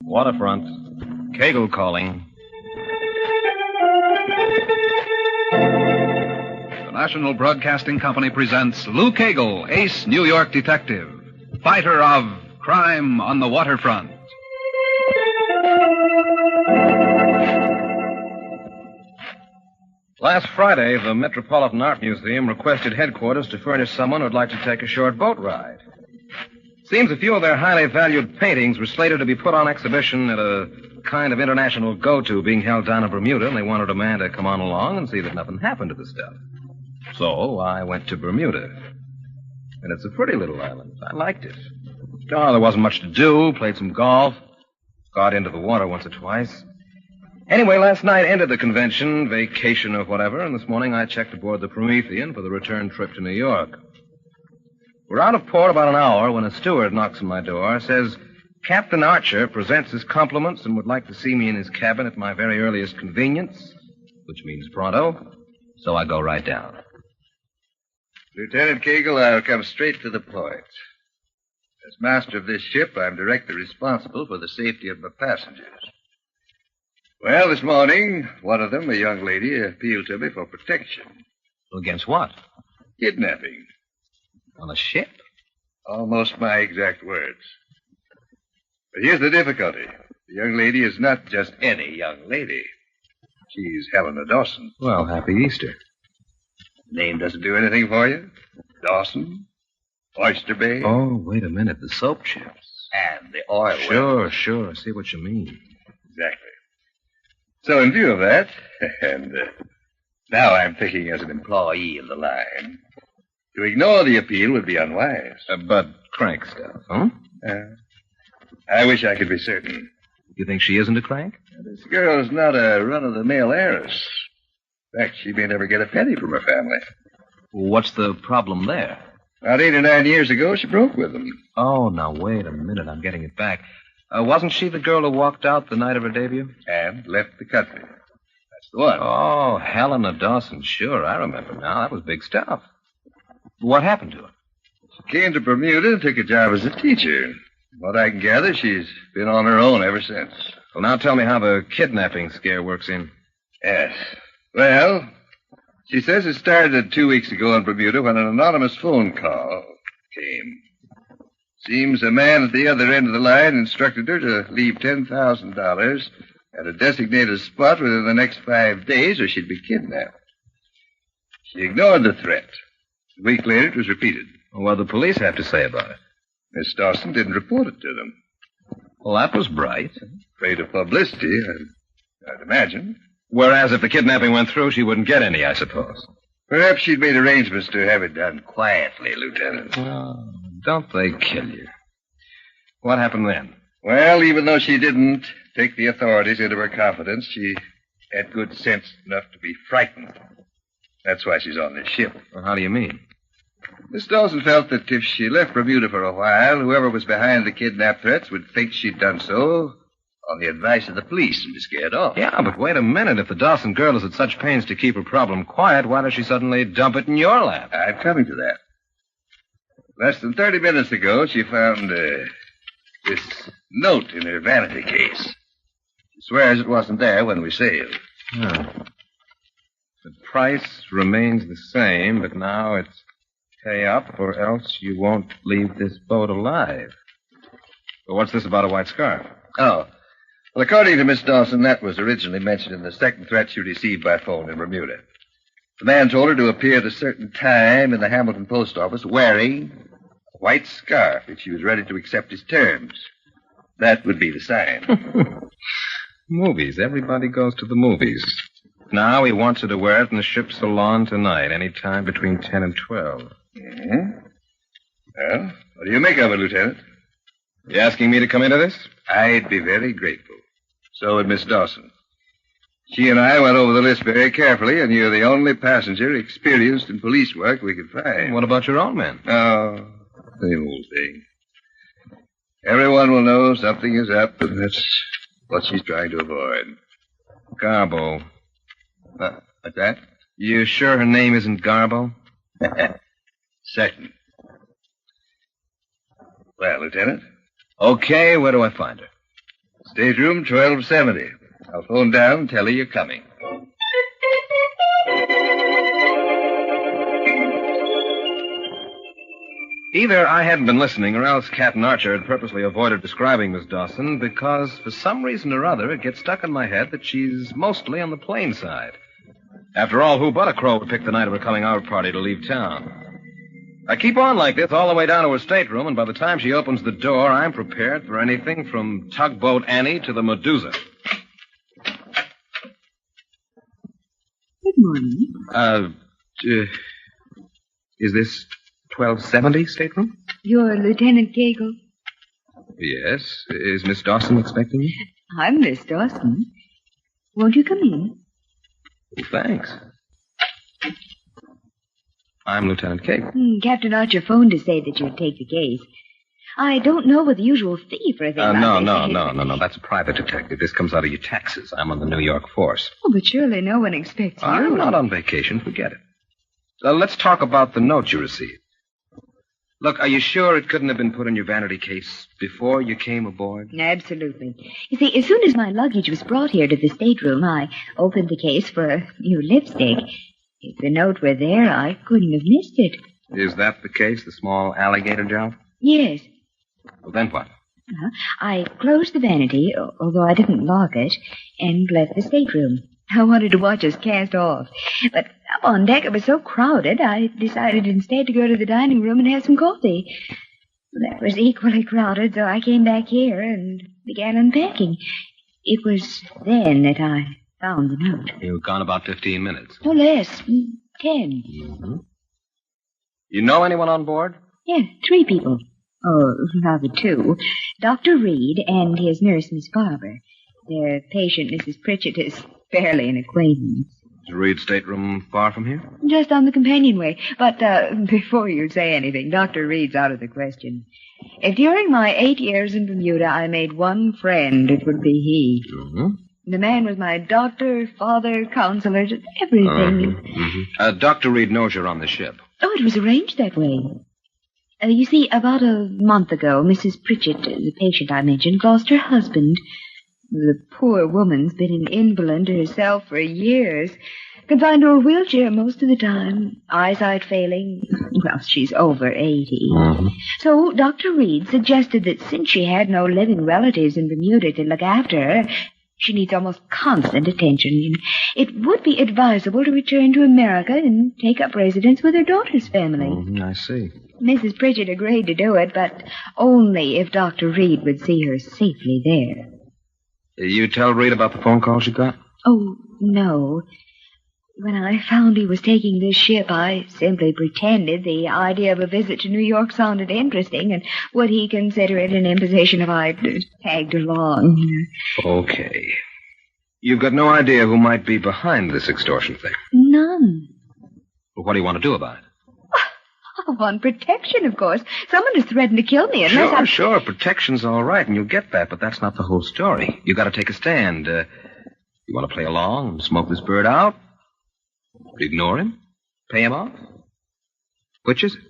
Waterfront. Kegel calling. The National Broadcasting Company presents Lou Kegel, ace New York detective, fighter of crime on the waterfront. Last Friday, the Metropolitan Art Museum requested headquarters to furnish someone who'd like to take a short boat ride. Seems a few of their highly valued paintings were slated to be put on exhibition at a kind of international go-to being held down in Bermuda, and they wanted a man to come on along and see that nothing happened to the stuff. So I went to Bermuda. And it's a pretty little island. I liked it. Oh, there wasn't much to do. Played some golf. Got into the water once or twice. Anyway, last night ended the convention, vacation or whatever, and this morning I checked aboard the Promethean for the return trip to New York. We're out of port about an hour when a steward knocks on my door, says, Captain Archer presents his compliments and would like to see me in his cabin at my very earliest convenience, which means pronto, so I go right down. Lieutenant Kegel, I'll come straight to the point. As master of this ship, I'm directly responsible for the safety of my passengers. Well, this morning, one of them, a young lady, appealed to me for protection. Against what? Kidnapping. On a ship? Almost my exact words. But here's the difficulty. The young lady is not just any young lady. She's Helena Dawson. Well, happy Easter. Name doesn't do anything for you? Dawson? Oyster Bay? Oh, wait a minute. The soap chips. And the oil Sure. I see what you mean. Exactly. So in view of that, and now I'm thinking as an employee of the line, to ignore the appeal would be unwise. But crank stuff, huh? I wish I could be certain. You think she isn't a crank? This girl's not a run-of-the-mill heiress. In fact, she may never get a penny from her family. What's the problem there? About 8 or 9 years ago, she broke with them. Oh, now, wait a minute. I'm getting it back. Wasn't she the girl who walked out the night of her debut? And left the country. That's the one. Oh, Helena Dawson. Sure, I remember now. That was big stuff. What happened to her? She came to Bermuda and took a job as a teacher. From what I can gather, she's been on her own ever since. Well, now tell me how the kidnapping scare works in. Yes. Well, she says it started 2 weeks ago in Bermuda when an anonymous phone call came. Seems a man at the other end of the line instructed her to leave $10,000 at a designated spot within the next 5 days or she'd be kidnapped. She ignored the threat. A week later, it was repeated. What did the police have to say about it? Miss Dawson didn't report it to them. Well, that was bright. Afraid of publicity, I'd imagine. Whereas if the kidnapping went through, she wouldn't get any, I suppose. Perhaps she'd made arrangements to have it done quietly, Lieutenant. Oh, don't they kill you? What happened then? Well, even though she didn't take the authorities into her confidence, she had good sense enough to be frightened. That's why she's on this ship. Well, how do you mean? Miss Dawson felt that if she left Bermuda for a while, whoever was behind the kidnap threats would think she'd done so on the advice of the police and be scared off. Yeah, but wait a minute. If the Dawson girl is at such pains to keep her problem quiet, why does she suddenly dump it in your lap? I'm coming to that. Less than 30 minutes ago, she found this note in her vanity case. She swears it wasn't there when we sailed. Oh. The price remains the same, but now it's pay up or else you won't leave this boat alive. But what's this about a white scarf? Oh. Well, according to Miss Dawson, that was originally mentioned in the second threat she received by phone in Bermuda. The man told her to appear at a certain time in the Hamilton post office wearing a white scarf if she was ready to accept his terms. That would be the sign. Movies. Everybody goes to the movies. Now he wants her to wear it in the ship's salon tonight, any time between 10 and 12. Mm-hmm. Well, what do you make of it, Lieutenant? You asking me to come into this? I'd be very grateful. So would Miss Dawson. She and I went over the list very carefully, and you're the only passenger experienced in police work we could find. What about your own men? Oh, same old thing. Everyone will know something is up, and that's what she's trying to avoid. Garbo. What's that? You sure her name isn't Garbo? Certain. Well, Lieutenant? Okay, where do I find her? Stateroom 1270. I'll phone down and tell her you're coming. Either I hadn't been listening, or else Captain Archer had purposely avoided describing Miss Dawson, because for some reason or other it gets stuck in my head that she's mostly on the plain side. After all, who but a crow would pick the night of her coming-out party to leave town? I keep on like this all the way down to her stateroom, and by the time she opens the door, I'm prepared for anything from Tugboat Annie to the Medusa. Good morning. Is this 1270 stateroom? You're Lieutenant Cagle? Yes. Is Miss Dawson expecting me? I'm Miss Dawson. Won't you come in? Thanks. I'm Lieutenant Cagle. Captain Archer phoned to say that you'd take the case. I don't know what the usual fee for a thing like this. No. That's a private detective. This comes out of your taxes. I'm on the New York force. Oh, but surely no one expects you. I'm not on vacation. Forget it. Let's talk about the note you received. Look, are you sure it couldn't have been put in your vanity case before you came aboard? Absolutely. You see, as soon as my luggage was brought here to the stateroom, I opened the case for a new lipstick. If the note were there, I couldn't have missed it. Is that the case, the small alligator job? Yes. Well, then what? I closed the vanity, although I didn't lock it, and left the stateroom. I wanted to watch us cast off. But up on deck, it was so crowded, I decided instead to go to the dining room and have some coffee. That was equally crowded, so I came back here and began unpacking. It was then that I found the note. You were gone about 15 minutes. No less. 10. Mm-hmm. You know anyone on board? Yeah, 3 people. Or rather 2. Dr. Reed and his nurse, Miss Farber. Their patient, Mrs. Pritchett, is barely an acquaintance. Is Reed's stateroom far from here? Just on the companionway. But before you say anything, Dr. Reed's out of the question. If during my 8 years in Bermuda I made one friend, it would be he. Mm-hmm. The man was my doctor, father, counselor, just everything. Mm-hmm. Dr. Reed knows you're on the ship. Oh, it was arranged that way. You see, about a month ago, Mrs. Pritchett, the patient I mentioned, lost her husband. The poor woman's been an invalid herself for years, confined to a wheelchair most of the time, eyesight failing. Well, she's over 80. Mm-hmm. So Dr. Reed suggested that since she had no living relatives in Bermuda to look after her, she needs almost constant attention. And it would be advisable to return to America and take up residence with her daughter's family. Mm-hmm, I see. Mrs. Pritchett agreed to do it, but only if Dr. Reed would see her safely there. You tell Reed about the phone calls you got? Oh, no. When I found he was taking this ship, I simply pretended the idea of a visit to New York sounded interesting, and would he consider it an imposition if I tagged along? Okay. You've got no idea who might be behind this extortion thing? None. Well, what do you want to do about it? I want protection, of course. Someone has threatened to kill me unless Sure. Protection's all right, and you'll get that, but that's not the whole story. You got to take a stand. You want to play along and smoke this bird out? Ignore him? Pay him off? Which is it?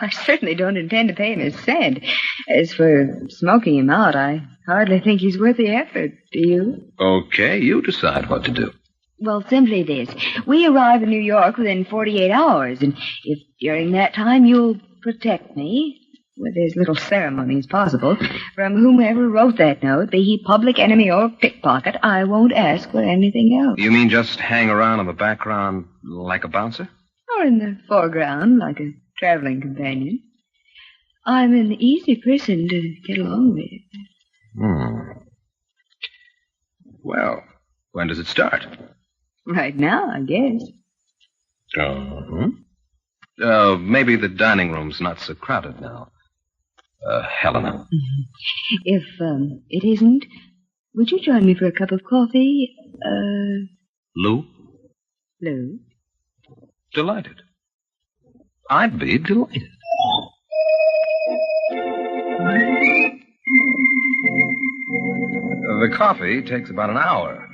I certainly don't intend to pay him a cent. As for smoking him out, I hardly think he's worth the effort. Do you? Okay, you decide what to do. Well, simply this. We arrive in New York within 48 hours, and if during that time you'll protect me, with as little ceremony as possible, from whomever wrote that note, be he public enemy or pickpocket, I won't ask for anything else. You mean just hang around in the background like a bouncer? Or in the foreground, like a traveling companion. I'm an easy person to get along with. Well, when does it start? Right now, I guess. Maybe the dining room's not so crowded now. Helena. If it isn't, would you join me for a cup of coffee? Lou? Lou? Delighted. I'd be delighted. The coffee takes about an hour.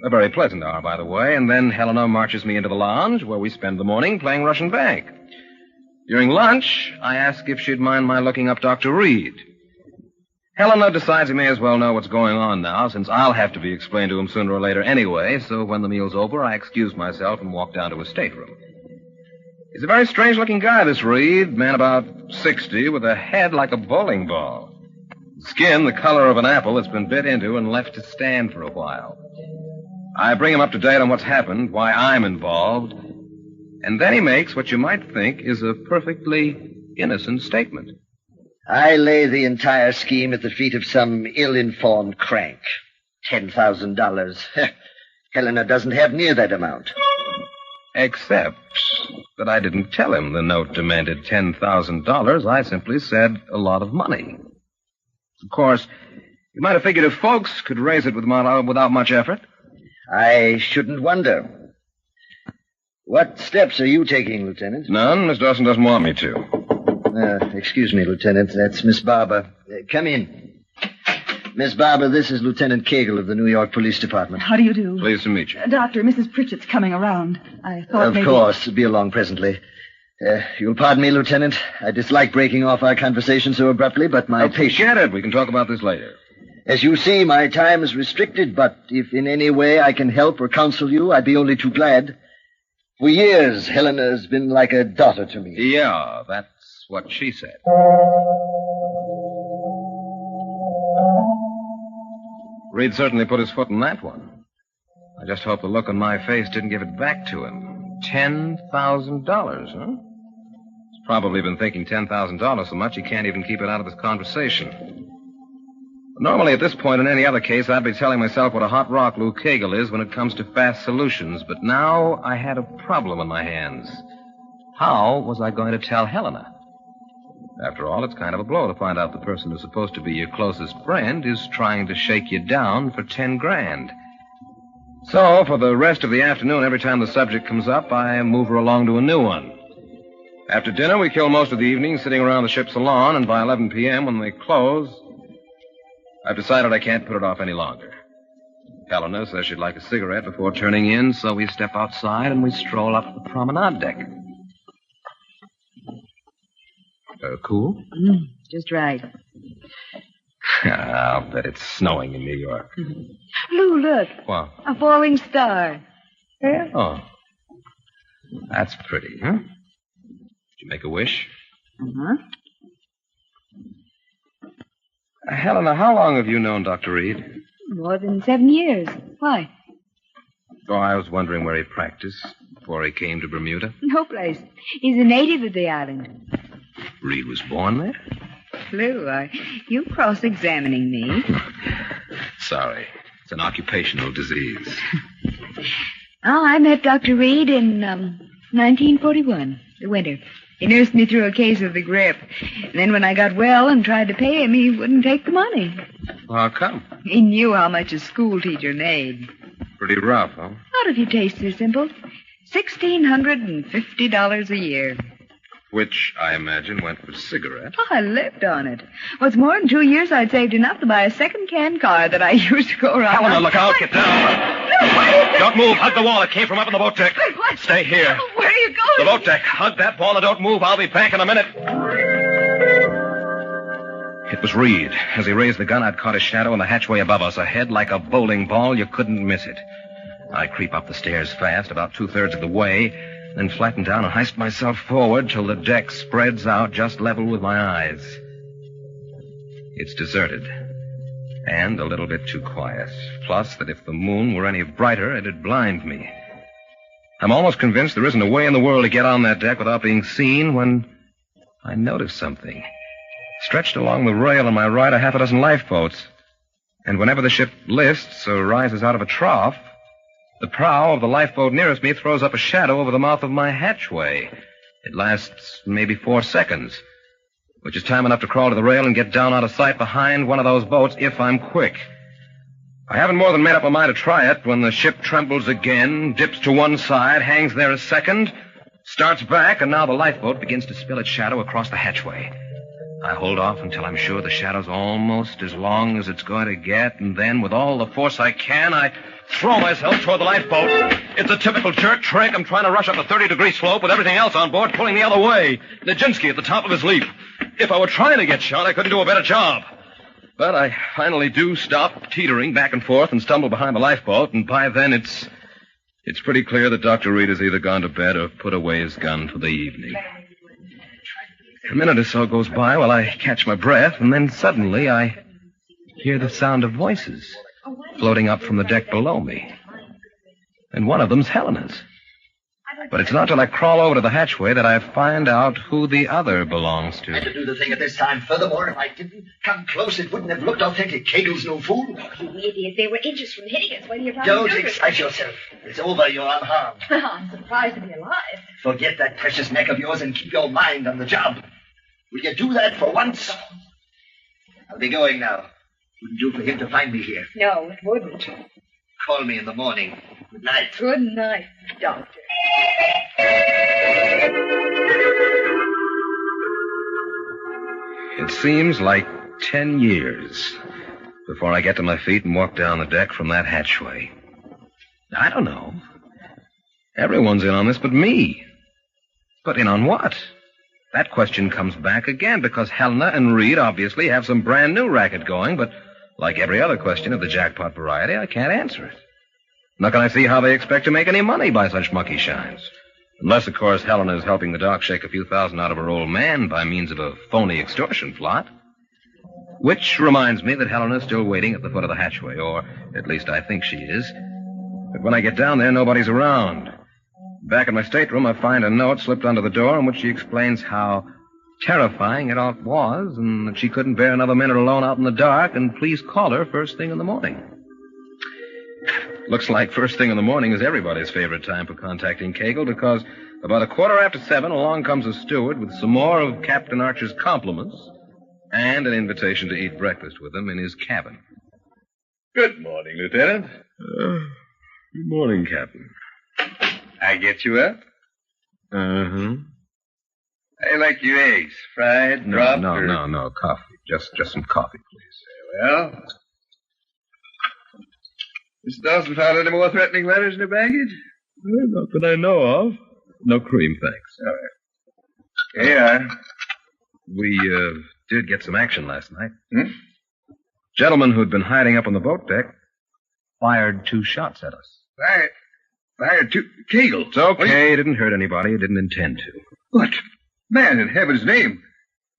A very pleasant hour, by the way, and then Helena marches me into the lounge where we spend the morning playing Russian Bank. During lunch, I ask if she'd mind my looking up Dr. Reed. Helena decides he may as well know what's going on now, since I'll have to be explained to him sooner or later anyway, so when the meal's over, I excuse myself and walk down to his stateroom. He's a very strange-looking guy, this Reed, man about 60, with a head like a bowling ball. Skin the color of an apple that's been bit into and left to stand for a while. I bring him up to date on what's happened, why I'm involved, and then he makes what you might think is a perfectly innocent statement. I lay the entire scheme at the feet of some ill-informed crank. $10,000. Helena doesn't have near that amount. Except that I didn't tell him the note demanded $10,000. I simply said a lot of money. Of course, you might have figured if folks could raise it without much effort. I shouldn't wonder. What steps are you taking, Lieutenant? None. Miss Dawson doesn't want me to. Excuse me, Lieutenant. That's Miss Barber. Come in. Miss Barber, this is Lieutenant Cagle of the New York Police Department. How do you do? Pleased to meet you. Doctor, Mrs. Pritchett's coming around. I thought Of course. Be along presently. You'll pardon me, Lieutenant. I dislike breaking off our conversation so abruptly, but my patient... Forget it. We can talk about this later. As you see, my time is restricted, but if in any way I can help or counsel you, I'd be only too glad. For years, Helena's been like a daughter to me. Yeah, that's what she said. Reed certainly put his foot in that one. I just hope the look on my face didn't give it back to him. $10,000, huh? He's probably been thinking $10,000 so much he can't even keep it out of his conversation. Normally, at this point in any other case, I'd be telling myself what a hot rock Lou Cagle is when it comes to fast solutions. But now I had a problem in my hands. How was I going to tell Helena? After all, it's kind of a blow to find out the person who's supposed to be your closest friend is trying to shake you down for $10,000. So, for the rest of the afternoon, every time the subject comes up, I move her along to a new one. After dinner, we kill most of the evening sitting around the ship's salon, and by 11 p.m., when they close, I've decided I can't put it off any longer. Helena says she'd like a cigarette before turning in, so we step outside and we stroll up the promenade deck. Cool? Just right. I'll bet it's snowing in New York. Lou, look. What? A falling star. Yeah? Oh. That's pretty, huh? Did you make a wish? Uh-huh. Helena, how long have you known Dr. Reed? More than 7 years. Why? Oh, I was wondering where he practiced before he came to Bermuda. No place. He's a native of the island. Reed was born there? Lou, are you cross-examining me? Sorry. It's an occupational disease. Oh, I met Dr. Reed in 1941, the winter. He nursed me through a case of the grip. And then when I got well and tried to pay him, he wouldn't take the money. How come? He knew how much a school teacher made. Pretty rough, huh? Not if you taste so simple. $1,650 a year. Which, I imagine, went for cigarettes. Oh, I lived on it. What's more, in 2 years, I'd saved enough to buy a second-hand car that I used to go around. Helena, look out. Get down. Don't move. Hug the wall. It came from up on the boat deck. But what? Stay here. Where are you The going? boat deck. Hug that wall and don't move. I'll be back in a minute. It was Reed. As he raised the gun, I'd caught his shadow in the hatchway above us. A head like a bowling ball. You couldn't miss it. I creep up the stairs fast, about 2/3 of the way, then flatten down and heist myself forward till the deck spreads out just level with my eyes. It's deserted. And a little bit too quiet. Plus, that if the moon were any brighter, it'd blind me. I'm almost convinced there isn't a way in the world to get on that deck without being seen when I notice something. Stretched along the rail on my right are half a dozen lifeboats. And whenever the ship lists or rises out of a trough, the prow of the lifeboat nearest me throws up a shadow over the mouth of my hatchway. It lasts maybe 4 seconds, which is time enough to crawl to the rail and get down out of sight behind one of those boats if I'm quick. I haven't more than made up my mind to try it when the ship trembles again, dips to one side, hangs there a second, starts back, and now the lifeboat begins to spill its shadow across the hatchway. I hold off until I'm sure the shadow's almost as long as it's going to get, and then, with all the force I can, I throw myself toward the lifeboat. It's a typical jerk trick. I'm trying to rush up a 30-degree slope with everything else on board pulling the other way. Nijinsky at the top of his leap. If I were trying to get shot, I couldn't do a better job. But I finally do stop teetering back and forth and stumble behind the lifeboat, and by then it's pretty clear that Dr. Reed has either gone to bed or put away his gun for the evening. A minute or so goes by while I catch my breath, and then suddenly I hear the sound of voices floating up from the deck below me. And one of them's Helena's. But it's not till I crawl over to the hatchway that I find out who the other belongs I had to. to do the thing at this time. Furthermore, if I didn't come close, it wouldn't have looked authentic. Kegel's no fool. You idiot. They were inches from hitting us. What are you trying Don't to do? excite yourself. It's over. You're unharmed. I'm surprised to be alive. Forget that precious neck of yours and keep your mind on the job. Will you do that for once? I'll be going now. Wouldn't do for him to find me here. No, it wouldn't. Call me in the morning. Good night. Good night, Doctor. It seems like 10 years before I get to my feet and walk down the deck from that hatchway. I don't know. Everyone's in on this but me. But in on what? That question comes back again because Helena and Reed obviously have some brand new racket going, but like every other question of the jackpot variety, I can't answer it. Nor can I see how they expect to make any money by such monkey shines. Unless, of course, Helena is helping the doc shake a few thousand out of her old man by means of a phony extortion plot. Which reminds me that Helena's still waiting at the foot of the hatchway, or at least I think she is. But when I get down there, nobody's around. Back in my stateroom, I find a note slipped under the door in which she explains how terrifying it all was and that she couldn't bear another minute alone out in the dark and please call her first thing in the morning. Looks like first thing in the morning is everybody's favorite time for contacting Kegel because about 7:15 along comes a steward with some more of Captain Archer's compliments and an invitation to eat breakfast with him in his cabin. Good morning, Lieutenant. Good morning, Captain. I get you up? Uh-huh. I like your eggs. Fried, dropped, or... No. Coffee. Just some coffee, please. Well... Miss Dawson found any more threatening letters in her baggage? Well, not that I know of. No cream, thanks. All right. Here you are. We, did get some action last night. Hmm? Gentleman who'd been hiding up on the boat deck fired 2 shots at us. Fired two... Kegel. It's okay. He didn't hurt anybody. He didn't intend to. What? Man, in heaven's name.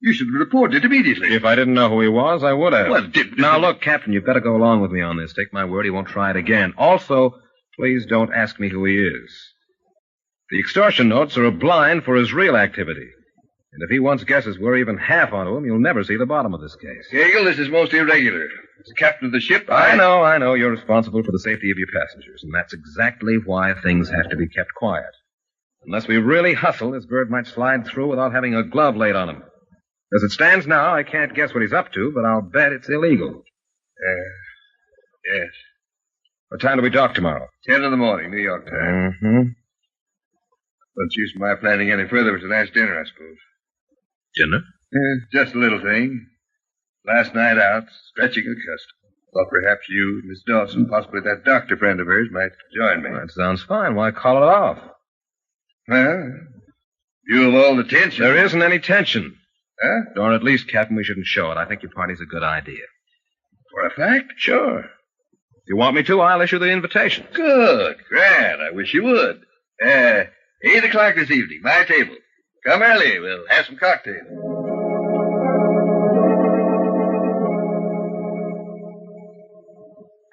You should have reported it immediately. If I didn't know who he was, I would have. Well, Now, look, Captain, you've got to go along with me on this. Take my word, he won't try it again. Also, please don't ask me who he is. The extortion notes are a blind for his real activity. And if he once guesses we're even half onto him, you'll never see the bottom of this case. Kegel, this is most irregular. As the captain of the ship, I know. You're responsible for the safety of your passengers, and that's exactly why things have to be kept quiet. Unless we really hustle, this bird might slide through without having a glove laid on him. As it stands now, I can't guess what he's up to, but I'll bet it's illegal. Yes. What time do we dock tomorrow? 10 in the morning, New York time. Mm-hmm. What's use my planning any further for tonight's dinner, I suppose. Dinner? Just a little thing. Last night out, stretching a custom. Thought perhaps you, Miss Dawson, possibly that doctor friend of hers might join me. That sounds fine. Why call it off? Well, view of all the tension. There isn't any tension. Huh? Or at least, Captain, we shouldn't show it. I think your party's a good idea. For a fact? Sure. If you want me to, I'll issue the invitation. Good. Grand. I wish you would. 8 o'clock this evening, my table. Come early. We'll have some cocktails.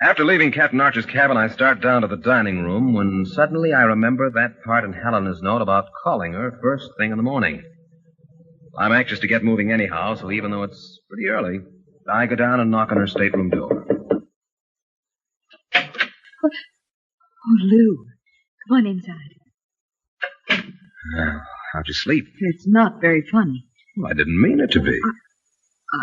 After leaving Captain Archer's cabin, I start down to the dining room when suddenly I remember that part in Helena's note about calling her first thing in the morning. I'm anxious to get moving anyhow, so even though it's pretty early, I go down and knock on her stateroom door. Oh, Lou. Come on inside. Well, how'd you sleep? It's not very funny. Well, I didn't mean it to be.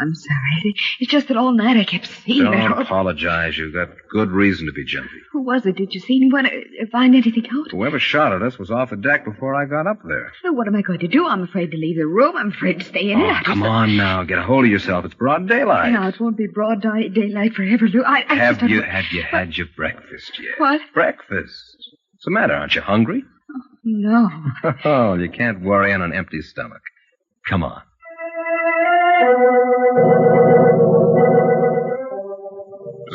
I'm sorry. It's just that all night I kept seeing Don't her. apologize. You've got good reason to be jumpy. Who was it? Did you see anyone find anything out? Whoever shot at us was off the deck before I got up there. Well, what am I going to do? I'm afraid to leave the room. I'm afraid to stay in Oh, it. come on now. Get a hold of yourself. It's broad daylight. No, it won't be broad daylight forever, Lou. Have you had your breakfast yet? What? Breakfast. What's the matter? Aren't you hungry? No. Oh, you can't worry on an empty stomach. Come on.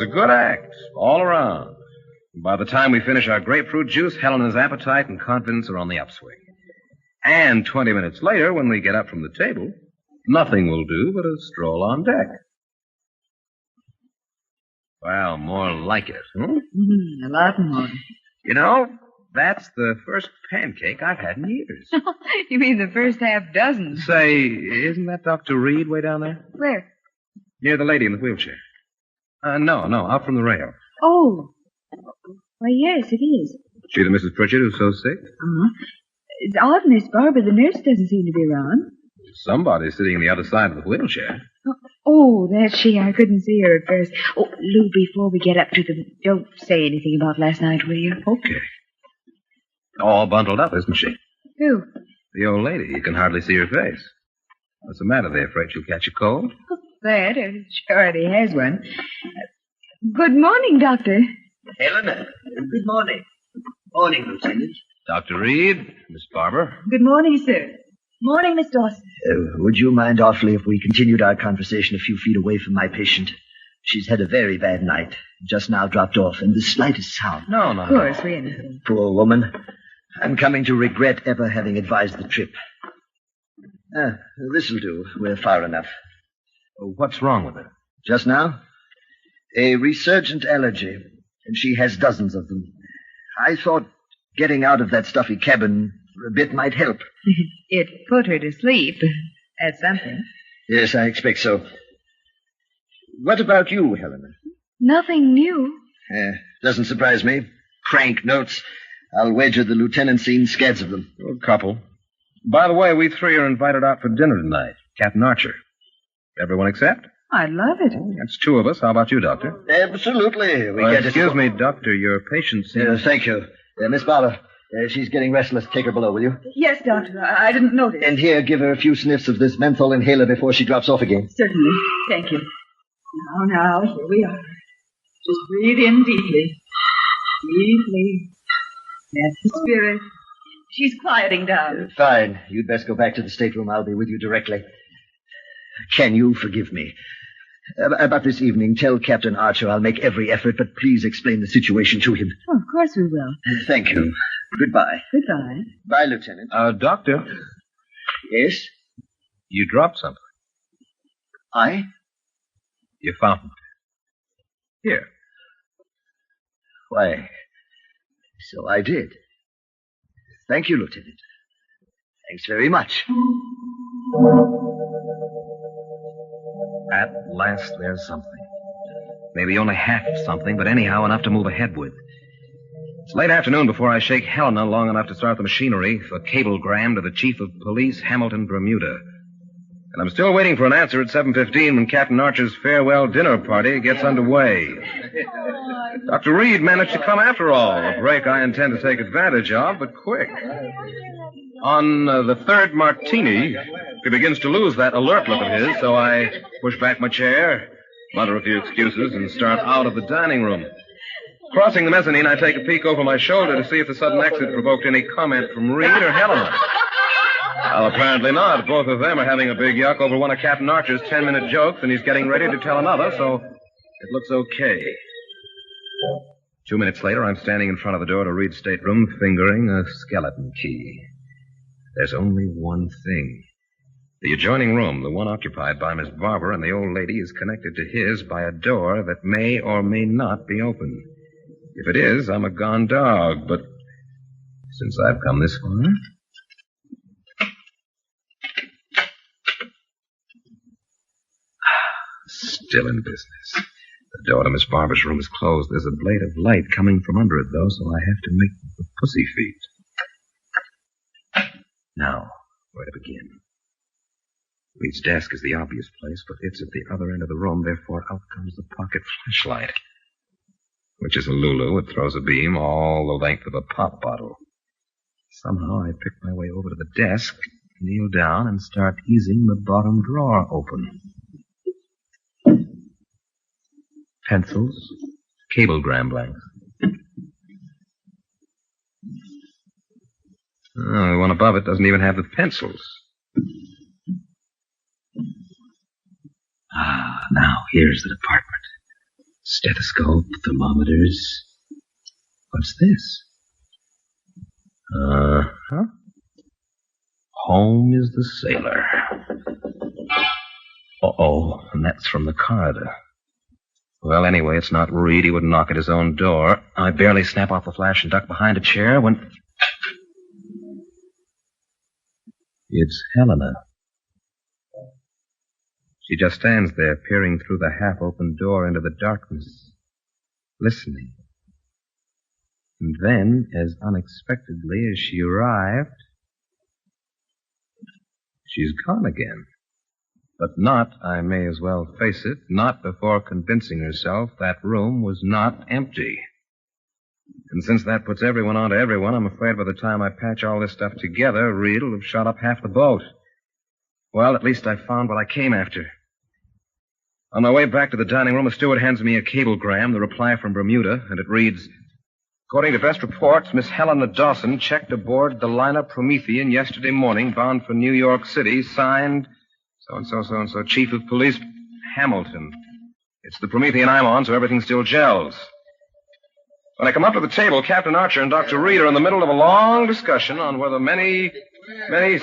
was a good act, all around. By the time we finish our grapefruit juice, Helena's appetite and confidence are on the upswing. And 20 minutes later, when we get up from the table, nothing will do but a stroll on deck. Well, more like it, huh? A lot more. You know, that's the first pancake I've had in years. You mean the first half dozen? Say, isn't that Dr. Reed way down there? Where? Near the lady in the wheelchair. No, out from the rail. Oh. Why, yes, it is. She the Mrs. Pritchard who's so sick? Uh-huh. It's odd, Miss Barbara. The nurse doesn't seem to be around. Somebody's sitting on the other side of the wheelchair. Oh, that's she. I couldn't see her at first. Oh, Lou, before we get up to them, don't say anything about last night, will you? Okay. All bundled up, isn't she? Who? The old lady. You can hardly see her face. What's the matter? They afraid she'll catch a cold? That, she already has one. Good morning, Doctor. Helena, good morning. Morning, Lieutenant. Dr. Reed, Miss Barber. Good morning, sir. Morning, Miss Dawson. Would you mind awfully if we continued our conversation a few feet away from my patient? She's had a very bad night. Just now dropped off, and the slightest sound. No. Of course, we understand. Poor woman. I'm coming to regret ever having advised the trip. This'll do. We're far enough. What's wrong with her? Just now? A resurgent allergy, and she has dozens of them. I thought getting out of that stuffy cabin for a bit might help. It put her to sleep. That's something. Yes, I expect so. What about you, Helena? Nothing new. Doesn't surprise me. Crank notes. I'll wager the lieutenant's seen scads of them. A couple. By the way, we three are invited out for dinner tonight. Captain Archer. Everyone accept? I'd love it. That's two of us. How about you, Doctor? Absolutely. Excuse me, Doctor. Your patient seems... Thank you. Miss Barber, she's getting restless. Take her below, will you? Yes, Doctor. I didn't notice. And here, give her a few sniffs of this menthol inhaler before she drops off again. Certainly. Thank you. Now, here we are. Just breathe in deeply. Deeply. That's the spirit. She's quieting down. Fine. You'd best go back to the stateroom. I'll be with you directly. Can you forgive me? About this evening, tell Captain Archer I'll make every effort, but please explain the situation to him. Oh, of course we will. Thank you. Goodbye. Goodbye. Bye, Lieutenant. Doctor. Yes? You dropped something. I? Your fountain. Here. Why, so I did. Thank you, Lieutenant. Thanks very much. At last, there's something. Maybe only half of something, but anyhow enough to move ahead with. It's late afternoon before I shake Helena long enough to start the machinery for cablegram to the Chief of Police, Hamilton, Bermuda. And I'm still waiting for an answer at 7:15 when Captain Archer's farewell dinner party gets underway. Dr. Reed managed to come after all, a break I intend to take advantage of, but quick. On the third martini, he begins to lose that alert look of his, so I push back my chair, mutter a few excuses, and start out of the dining room. Crossing the mezzanine, I take a peek over my shoulder to see if the sudden exit provoked any comment from Reed or Helena. Well, apparently not. Both of them are having a big yuck over one of Captain Archer's 10-minute jokes, and he's getting ready to tell another, so it looks okay. 2 minutes later, I'm standing in front of the door to Reed's stateroom, fingering a skeleton key. There's only one thing. The adjoining room, the one occupied by Miss Barber and the old lady, is connected to his by a door that may or may not be open. If it is, I'm a gone dog, but since I've come this far... Still in business. The door to Miss Barber's room is closed. There's a blade of light coming from under it, though, so I have to make the pussy feet. Now, where to begin? Reed's desk is the obvious place, but it's at the other end of the room, therefore out comes the pocket flashlight, which is a Lulu. It throws a beam all the length of a pop bottle. Somehow I pick my way over to the desk, kneel down, and start easing the bottom drawer open. Pencils, cablegram blanks. Oh, the one above it doesn't even have the pencils. Now, here's the department. Stethoscope, thermometers. What's this? Uh-huh. Home is the sailor. Uh-oh, and that's from the corridor. Well, anyway, it's not Reed. He wouldn't knock at his own door. I barely snap off the flash and duck behind a chair when... It's Helena. She just stands there, peering through the half-open door into the darkness, listening. And then, as unexpectedly as she arrived, she's gone again. But not, I may as well face it, not before convincing herself that room was not empty. And since that puts everyone onto everyone, I'm afraid by the time I patch all this stuff together, Reed will have shot up half the boat. Well, at least I found what I came after. On my way back to the dining room, a steward hands me a cablegram, the reply from Bermuda, and it reads, according to best reports, Miss Helena Dawson checked aboard the liner Promethean yesterday morning, bound for New York City, signed so-and-so, so-and-so, Chief of Police Hamilton. It's the Promethean I'm on, so everything still gels. When I come up to the table, Captain Archer and Dr. Reed are in the middle of a long discussion on whether many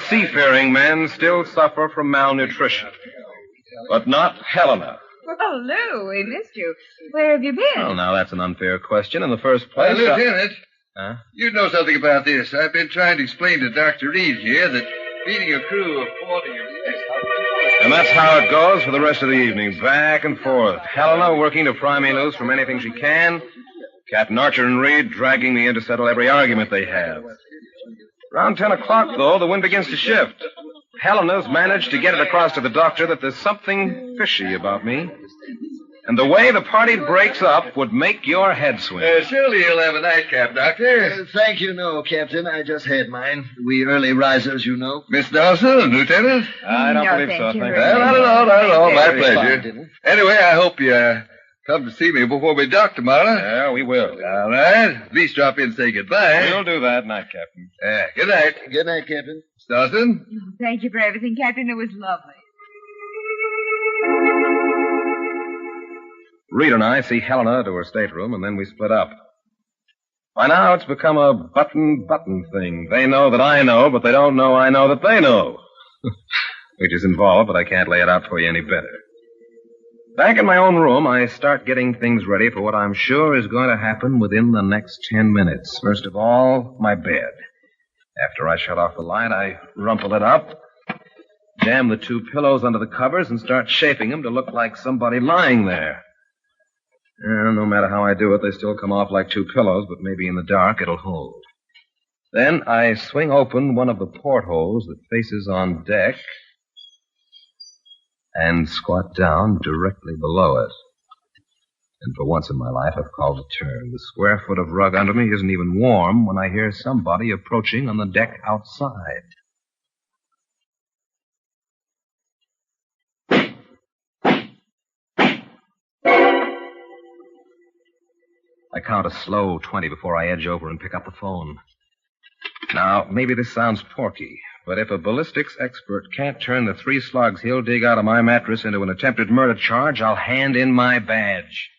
seafaring men still suffer from malnutrition. But not Helena. Oh, Lou, we missed you. Where have you been? Well, now, that's an unfair question. In the first place... Lieutenant, Huh? you know something about this. I've been trying to explain to Dr. Reed here that feeding a crew of 40 or... And that's how it goes for the rest of the evening, back and forth. Helena working to pry me loose from anything she can. Captain Archer and Reed dragging me in to settle every argument they have. Around 10 o'clock, though, the wind begins to shift. Helena's managed to get it across to the doctor that there's something fishy about me. And the way the party breaks up would make your head swim. Surely you'll have a nightcap, Doctor. Thank you, no, Captain. I just had mine. We early risers, you know. Miss Dawson, Lieutenant? I don't No, believe thank so. you Thank very you. Not at all. My Very pleasure. fine. Anyway, I hope you come to see me before we dock tomorrow. Yeah, we will. All right. At least drop in and say goodbye. We'll do that, night, Captain. Good night. Good night, Captain. Miss Dawson? Thank you for everything, Captain. It was lovely. Reed and I see Helena to her stateroom, and then we split up. By now, it's become a button thing. They know that I know, but they don't know I know that they know. Which is involved, but I can't lay it out for you any better. Back in my own room, I start getting things ready for what I'm sure is going to happen within the next 10 minutes. First of all, my bed. After I shut off the light, I rumple it up, jam the two pillows under the covers, and start shaping them to look like somebody lying there. No matter how I do it, they still come off like two pillows, but maybe in the dark it'll hold. Then I swing open one of the portholes that faces on deck and squat down directly below it. And for once in my life, I've called a turn. The square foot of rug under me isn't even warm when I hear somebody approaching on the deck outside. I count a slow 20 before I edge over and pick up the phone. Now, maybe this sounds porky, but if a ballistics expert can't turn the 3 slugs he'll dig out of my mattress into an attempted murder charge, I'll hand in my badge.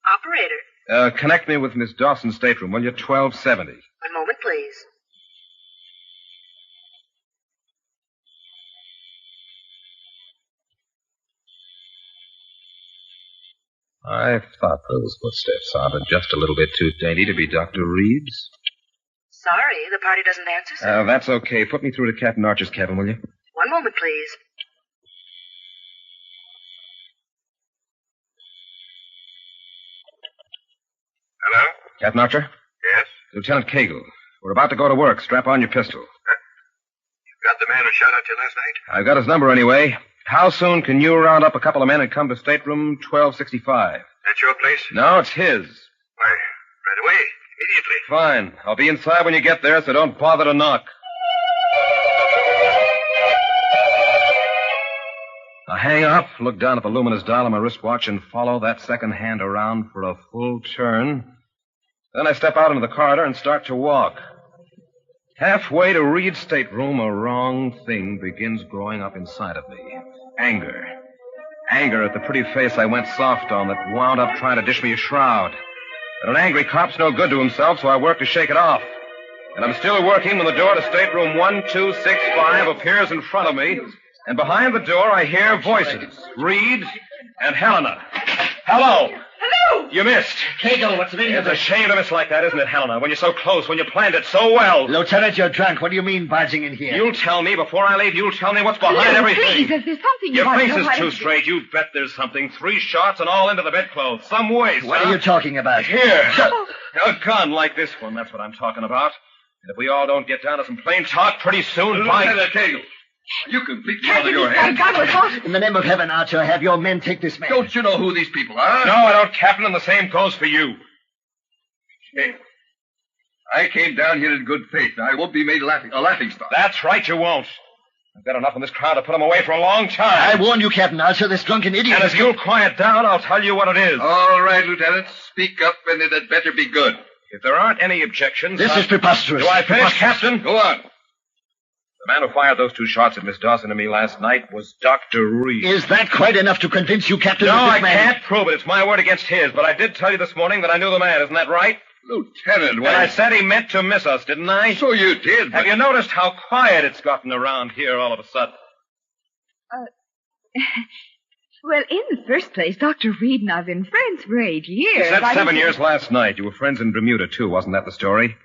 Operator. Connect me with Miss Dawson's stateroom, will you? 1270. One moment, please. I thought those footsteps sounded just a little bit too dainty to be Dr. Reed's. Sorry, the party doesn't answer, sir. That's okay. Put me through to Captain Archer's cabin, will you? One moment, please. Hello? Captain Archer? Yes? Lieutenant Cagle. We're about to go to work. Strap on your pistol. You got the man who shot at you last night? I've got his number anyway. How soon can you round up a couple of men and come to stateroom 1265? That's your place? No, it's his. Why, right away. Immediately. Fine. I'll be inside when you get there, so don't bother to knock. I hang up, look down at the luminous dial on my wristwatch, and follow that second hand around for a full turn. Then I step out into the corridor and start to walk. Halfway to Reed's stateroom, a wrong thing begins growing up inside of me. Anger. Anger at the pretty face I went soft on that wound up trying to dish me a shroud. But an angry cop's no good to himself, so I worked to shake it off. And I'm still working when the door to stateroom 1265 appears in front of me, and behind the door I hear voices. Reed and Helena. Hello! Hello! You missed. Kegel, what's the meaning It's a shame to miss like that, isn't it, Helena? When you're so close, when you planned it so well. Lieutenant, you're drunk. What do you mean barging in here? You'll tell me before I leave. You'll tell me what's behind everything. Please, if there's something Your you want to face know, is why too don't you- straight. You bet there's something. 3 shots and all into the bedclothes. Some waste. What are you talking about? Here. A gun like this one. That's what I'm talking about. And if we all don't get down to some plain talk pretty soon, Lieutenant Kegel, you can beat me out of your Captain, hands. gun was off. In the name of heaven, Archer, have your men take this man. Don't you know who these people are? No, I don't, Captain, and the same goes for you. Hey, I came down here in good faith. I won't be made a laughing stock. That's right, you won't. I've got enough in this crowd to put them away for a long I time. warn you, Captain Archer, this drunken idiot... And if you'll quiet down, I'll tell you what it is. All right, Lieutenant. Speak up, and it had better be good. If there aren't any objections... This is preposterous. Do I finish, Captain? Go on. The man who fired those 2 shots at Miss Dawson and me last night was Dr. Reed. Is that quite enough to convince you, Captain, No, that I this man... can't prove it. It's my word against his. But I did tell you this morning that I knew the man. Isn't that right? Lieutenant, And I said he meant to miss us, didn't I? So you did, but... Have you noticed how quiet it's gotten around here all of a sudden? Well, in the first place, Dr. Reed and I've been friends for 8 years. You said I 7 don't- years last night. You were friends in Bermuda, too. Wasn't that the story?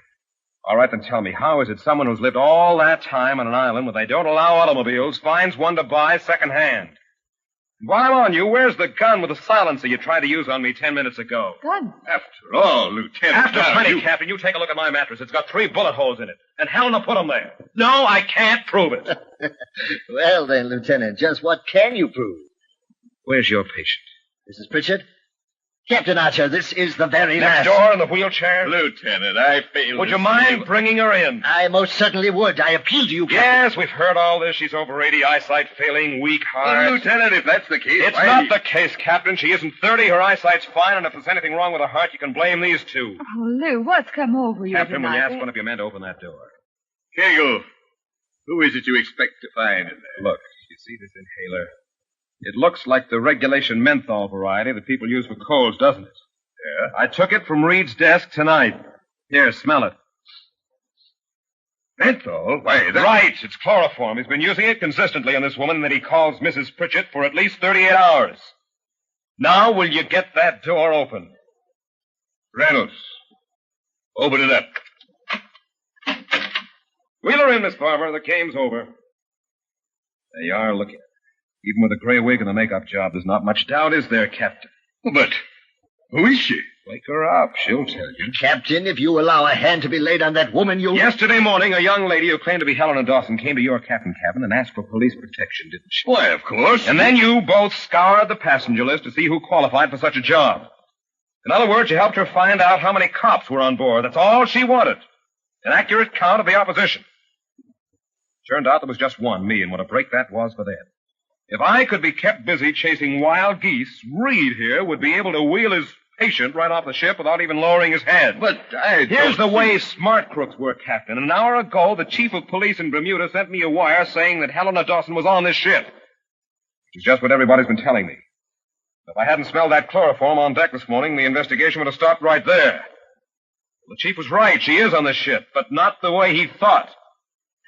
All right, then tell me, how is it someone who's lived all that time on an island where they don't allow automobiles finds one to buy secondhand? And while I'm on you, where's the gun with the silencer you tried to use on me 10 minutes ago? Gun. After all, Lieutenant... After now, plenty, you- Captain, you take a look at my mattress. It's got 3 bullet holes in it. And Helena put them there. No, I can't prove it. Well, then, Lieutenant, just what can you prove? Where's your patient? Mrs. Pritchett? Captain Archer, this is the very Next last... door in the wheelchair? Lieutenant, I failed Would to you see mind bringing her in? I most certainly would. I appeal to you, Captain. Yes, we've heard all this. She's over 80, eyesight failing, weak heart. Lieutenant, if that's the case, It's not the case, Captain. She isn't 30. Her eyesight's fine, and if there's anything wrong with her heart, you can blame these 2. Oh, Lou, what's come over you Captain, will you tonight? ask one of your men to open that door? Kegel, who is it you expect to find in there? Look, you see this inhaler? It looks like the regulation menthol variety that people use for colds, doesn't it? Yeah? I took it from Reed's desk tonight. Here, smell it. Menthol? Why, that... Right, it's chloroform. He's been using it consistently on this woman that he calls Mrs. Pritchett for at least 38 hours. Now, will you get that door open? Reynolds, open it up. Wheel her in, Miss Barber. The game's over. There you are. Look at her. Even with the gray wig and the makeup job, there's not much doubt, is there, Captain? But who is she? Wake her up. She'll tell you. Captain, if you allow a hand to be laid on that woman, you'll... Yesterday morning, a young lady who claimed to be Helena Dawson came to your captain cabin and asked for police protection, didn't she? Why, of course. And then you both scoured the passenger list to see who qualified for such a job. In other words, you helped her find out how many cops were on board. That's all she wanted. An accurate count of the opposition. Turned out there was just one, me, and what a break that was for them. If I could be kept busy chasing wild geese, Reed here would be able to wheel his patient right off the ship without even lowering his head. But I... Here's the don't way see- smart crooks work, Captain. An hour ago, the chief of police in Bermuda sent me a wire saying that Helena Dawson was on this ship. Which is just what everybody's been telling me. If I hadn't smelled that chloroform on deck this morning, the investigation would have stopped right there. The chief was right. She is on this ship, but not the way he thought.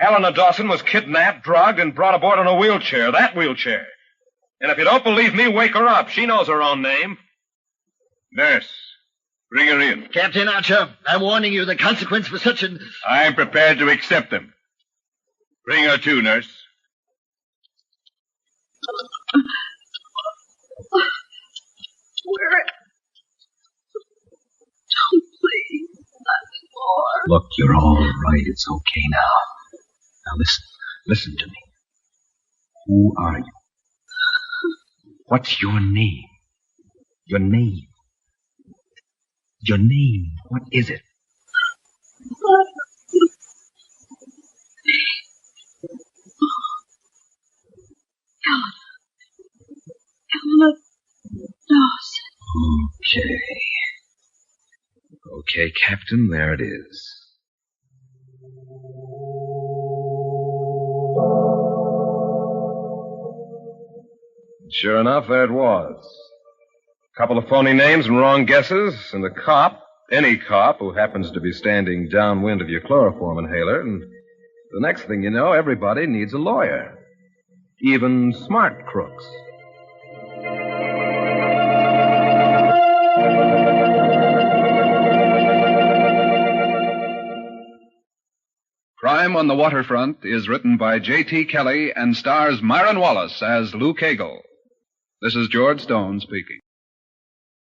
Helena Dawson was kidnapped, drugged, and brought aboard in a wheelchair. That wheelchair. And if you don't believe me, wake her up. She knows her own name. Nurse, bring her in. Captain Archer, I'm warning you the consequence for such an... I'm prepared to accept them. Bring her too, nurse. Where? Don't please, not more. Look, you're all right. It's okay now. Now listen to me. Who are you? What's your name? Your name. Your name. What is it? Helena Dawson. Okay. Okay, Captain, there it is. Sure enough, there it was. A couple of phony names and wrong guesses, and a cop, any cop who happens to be standing downwind of your chloroform inhaler, and the next thing you know, everybody needs a lawyer. Even smart crooks. Crime on the Waterfront is written by J.T. Kelly and stars Myron Wallace as Lou Cagle. This is George Stone speaking.